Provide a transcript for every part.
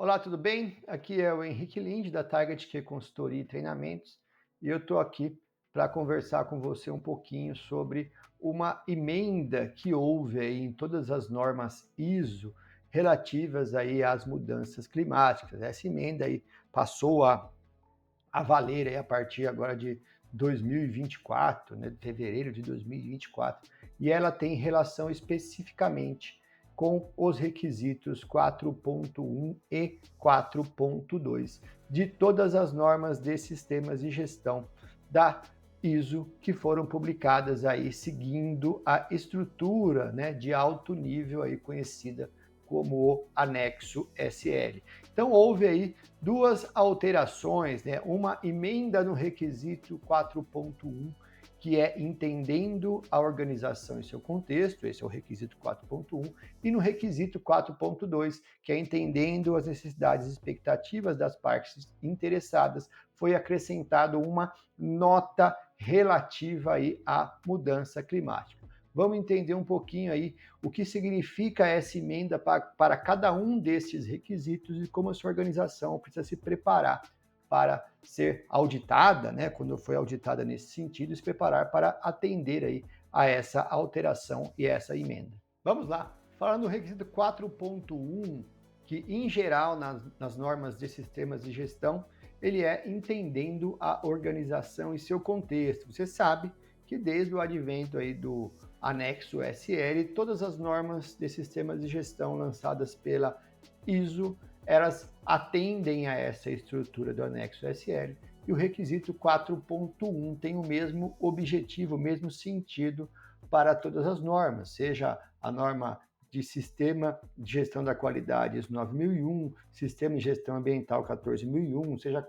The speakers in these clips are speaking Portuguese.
Olá, tudo bem? Aqui é o Henrique Linde, da Target Q Consultoria e Treinamentos, e eu estou aqui para conversar com você um pouquinho sobre uma emenda que houve aí em todas as normas ISO relativas aí às mudanças climáticas. Essa emenda aí passou a valer aí a partir agora de 2024, né, de fevereiro de 2024, e ela tem relação especificamente com os requisitos 4.1 e 4.2 de todas as normas de sistemas de gestão da ISO que foram publicadas aí seguindo a estrutura, né, de alto nível aí conhecida como o anexo SL. Então houve aí duas alterações, né? Uma emenda no requisito 4.1, que é entendendo a organização em seu contexto, esse é o requisito 4.1, e no requisito 4.2, que é entendendo as necessidades e expectativas das partes interessadas, foi acrescentado uma nota relativa aí à mudança climática. Vamos entender um pouquinho aí o que significa essa emenda para cada um desses requisitos e como a sua organização precisa se preparar para ser auditada, né, quando foi auditada nesse sentido, se preparar para atender aí a essa alteração e essa emenda. Vamos lá. Falando do requisito 4.1, que em geral nas normas de sistemas de gestão, ele é entendendo a organização e seu contexto. Você sabe que desde o advento aí do anexo SL, todas as normas de sistemas de gestão lançadas pela ISO, elas atendem a essa estrutura do anexo SL, e o requisito 4.1 tem o mesmo objetivo, o mesmo sentido para todas as normas, seja a norma de Sistema de Gestão da Qualidade ISO 9001, Sistema de Gestão Ambiental 14001, seja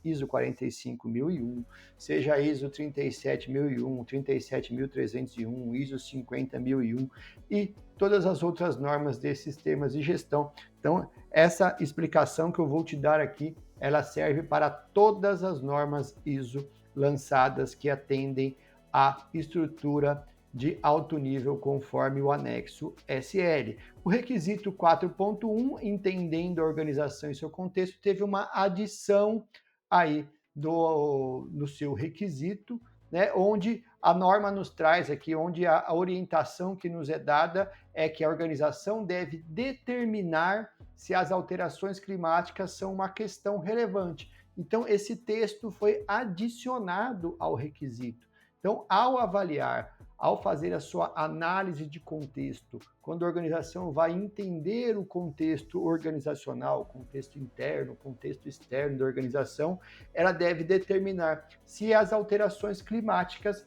ISO 45001, seja ISO 37001, 37301, ISO 50001 e todas as outras normas de sistemas de gestão. Então, essa explicação que eu vou te dar aqui, ela serve para todas as normas ISO lançadas que atendem à estrutura de alto nível conforme o anexo SL. O requisito 4.1, entendendo a organização e seu contexto, teve uma adição aí no seu requisito, né, onde a norma nos traz aqui, onde a orientação que nos é dada é que a organização deve determinar se as alterações climáticas são uma questão relevante. Então, esse texto foi adicionado ao requisito. Então, ao avaliar, ao fazer a sua análise de contexto, quando a organização vai entender o contexto organizacional, contexto interno, contexto externo da organização, ela deve determinar se as alterações climáticas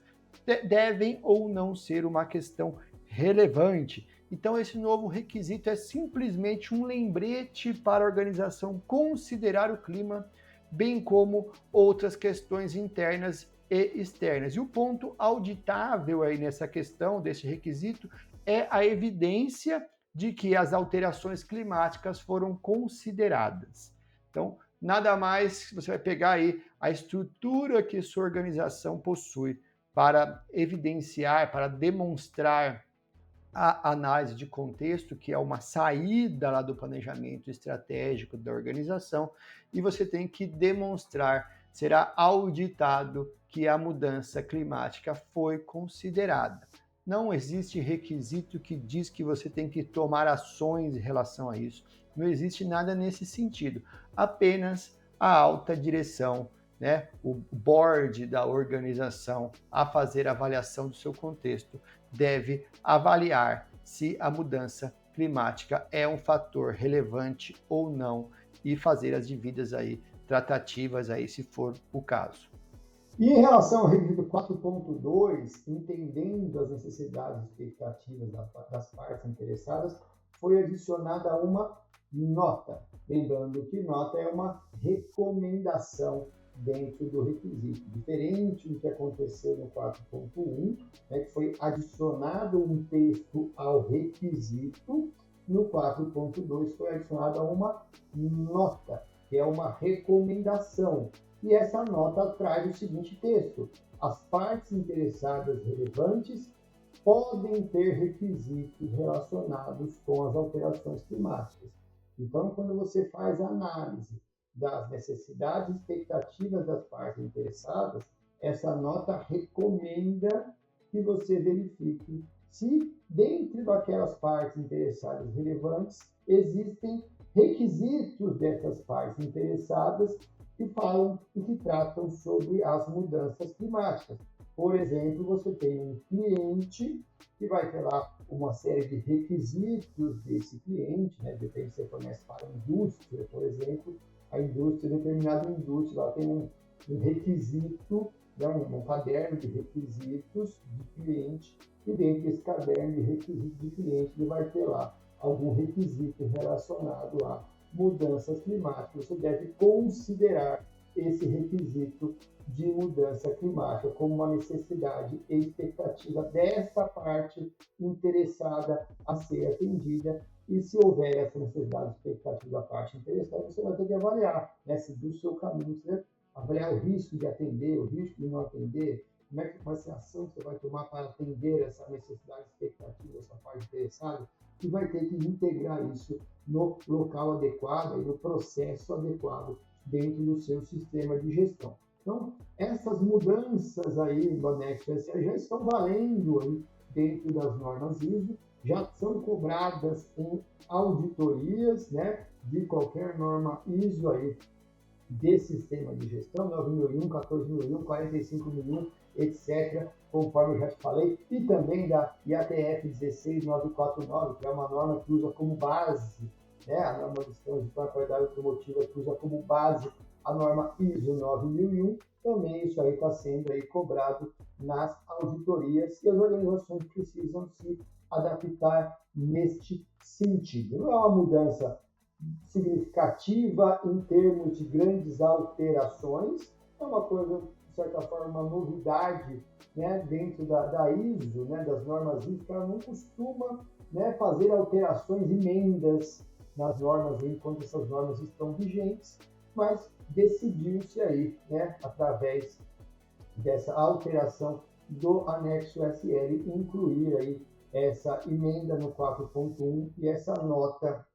devem ou não ser uma questão relevante. Então, esse novo requisito é simplesmente um lembrete para a organização considerar o clima, bem como outras questões internas e externas. E o ponto auditável aí nessa questão desse requisito é a evidência de que as alterações climáticas foram consideradas. Então, nada mais você vai pegar aí a estrutura que sua organização possui para evidenciar, para demonstrar a análise de contexto, que é uma saída lá do planejamento estratégico da organização, e você tem que demonstrar, será auditado que a mudança climática foi considerada. Não existe requisito que diz que você tem que tomar ações em relação a isso. Não existe nada nesse sentido. Apenas a alta direção, né, o board da organização, a fazer a avaliação do seu contexto, deve avaliar se a mudança climática é um fator relevante ou não e fazer as devidas aí tratativas aí, se for o caso. E em relação ao requisito 4.2, entendendo as necessidades e expectativas das partes interessadas, foi adicionada uma nota. Lembrando que nota é uma recomendação dentro do requisito. Diferente do que aconteceu no 4.1, né, que foi adicionado um texto ao requisito, no 4.2 foi adicionada uma nota, que é uma recomendação. E essa nota traz o seguinte texto: as partes interessadas relevantes podem ter requisitos relacionados com as alterações climáticas. Então, quando você faz a análise das necessidades e expectativas das partes interessadas, essa nota recomenda que você verifique se, dentro daquelas partes interessadas relevantes, existem requisitos dessas partes interessadas que falam e que tratam sobre as mudanças climáticas. Por exemplo, você tem um cliente que vai ter lá uma série de requisitos desse cliente, né? Depende se você fornece para a indústria, por exemplo, a indústria, determinada indústria, ela tem um requisito, né? um caderno de requisitos de cliente, e dentro desse caderno de requisitos de cliente, ele vai ter lá algum requisito relacionado a mudanças climáticas. Você deve considerar esse requisito de mudança climática como uma necessidade e expectativa dessa parte interessada a ser atendida. E se houver essa necessidade e expectativa da parte interessada, você vai ter que avaliar, né, se do seu caminho, você avaliar o risco de atender, o risco de não atender, como é que vai ser a ação que você vai tomar para atender essa necessidade e expectativa dessa parte interessada, e vai ter que integrar isso no local adequado e no processo adequado dentro do seu sistema de gestão. Então, essas mudanças aí do anexo SE já estão valendo aí dentro das normas ISO, já são cobradas em auditorias, né, de qualquer norma ISO aí de sistema de gestão, 9001, 14001, 45001, etc., conforme eu já te falei, e também da IATF 16949, que é uma norma que usa como base, né, a norma de sistemas de qualidade automotiva que usa como base a norma ISO 9001, também isso aí está sendo aí cobrado nas auditorias, e as organizações precisam se adaptar neste sentido. Não é uma mudança significativa em termos de grandes alterações, é uma coisa, de certa forma, uma novidade, né, dentro da ISO, né, das normas ISO, que ela não costuma, né, fazer alterações, emendas nas normas enquanto essas normas estão vigentes, mas decidiu-se aí, né, através dessa alteração do anexo SL, incluir aí essa emenda no 4.1 e essa nota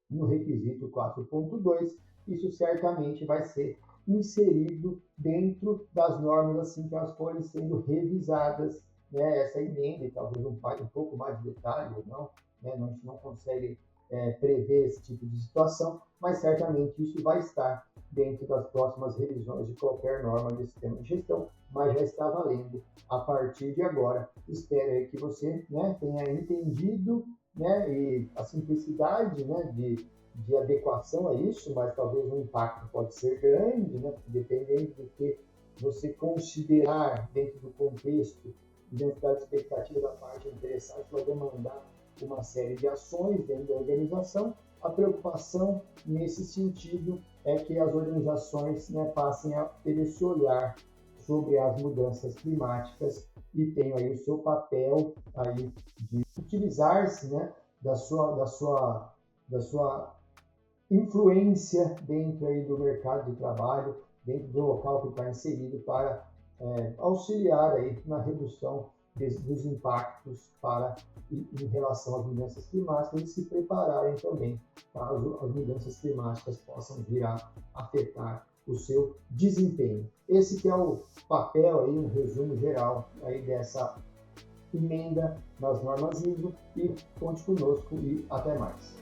no requisito 4.2, isso certamente vai ser inserido dentro das normas assim que elas forem sendo revisadas, né, essa emenda, e talvez um pouco mais de detalhe ou não, né, a gente não consegue prever esse tipo de situação, mas certamente isso vai estar dentro das próximas revisões de qualquer norma de sistema de gestão, mas já está valendo a partir de agora. Espero aí que você, né, tenha entendido, né, e a simplicidade, né, de adequação a isso, mas talvez o impacto pode ser grande, né, dependendo do que você considerar dentro do contexto, dentro da expectativa da parte interessada, vai demandar uma série de ações dentro da organização. A preocupação nesse sentido é que as organizações, né, passem a ter esse olhar sobre as mudanças climáticas e tenham aí o seu papel aí de utilizar-se, né, da sua influência dentro aí do mercado de trabalho, dentro do local que está inserido, para auxiliar aí na redução dos impactos em relação às mudanças climáticas e se prepararem também caso as mudanças climáticas possam vir a afetar o seu desempenho. Esse que é o papel aí, um resumo geral aí dessa emenda nas normas ISO, e conte conosco e até mais.